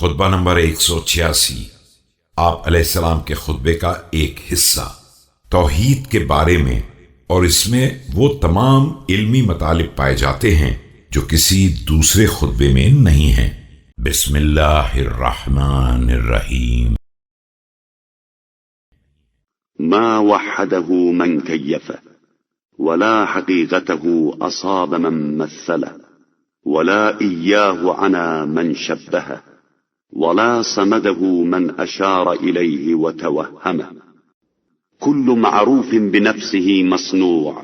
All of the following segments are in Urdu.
خطبہ نمبر 186 آپ علیہ السلام کے خطبے کا ایک حصہ توحید کے بارے میں، اور اس میں وہ تمام علمی مطالب پائے جاتے ہیں جو کسی دوسرے خطبے میں نہیں ہیں۔ بسم اللہ الرحمن الرحیم۔ ما وحده من كيفه ولا حقيقته أصاب من مثله ولا إياه عنا من شبهه ولا صمده من أشار إليه وتوهمه كل معروف بنفسه مصنوع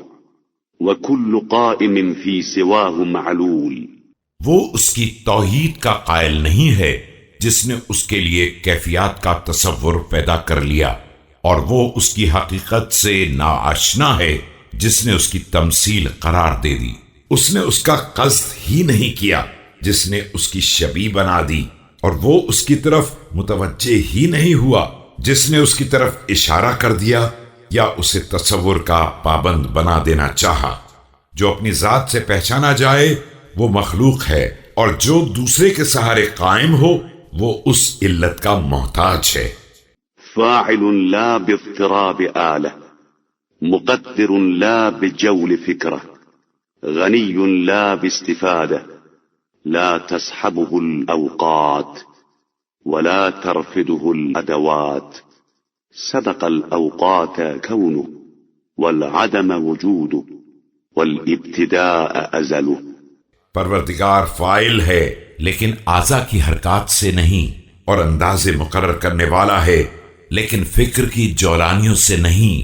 وكل قائم في سواه معلول۔ وہ اس کی توحید کا قائل نہیں ہے جس نے اس کے لیے کیفیات کا تصور پیدا کر لیا، اور وہ اس کی حقیقت سے ناآشنا ہے جس نے اس کی تمثیل قرار دے دی۔ اس نے اس کا قصد ہی نہیں کیا جس نے اس کی شبیہ بنا دی، اور وہ اس کی طرف متوجہ ہی نہیں ہوا جس نے اس کی طرف اشارہ کر دیا یا اسے تصور کا پابند بنا دینا چاہا۔ جو اپنی ذات سے پہچانا جائے وہ مخلوق ہے، اور جو دوسرے کے سہارے قائم ہو وہ اس علت کا محتاج ہے۔ فاعل لا باضطراب آلة، مقدر لا بجول فكرة، غني لا باستفادة، لا تسحبه الأوقات ولا ترفده الأدوات، سبق الأوقات كونه والعدم وجوده والابتداء أزله۔ پروردگار فاعل ہے لیکن اعضاء کی حرکات سے نہیں، اور انداز مقرر کرنے والا ہے لیکن فکر کی جولانیوں سے نہیں۔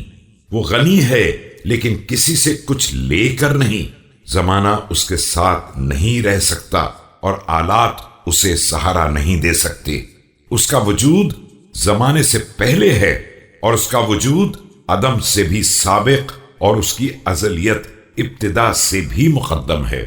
وہ غنی ہے لیکن کسی سے کچھ لے کر نہیں، زمانہ اس کے ساتھ نہیں رہ سکتا اور آلات اسے سہارا نہیں دے سکتے۔ اس کا وجود زمانے سے پہلے ہے، اور اس کا وجود عدم سے بھی سابق، اور اس کی ازلیت ابتدا سے بھی مقدم ہے۔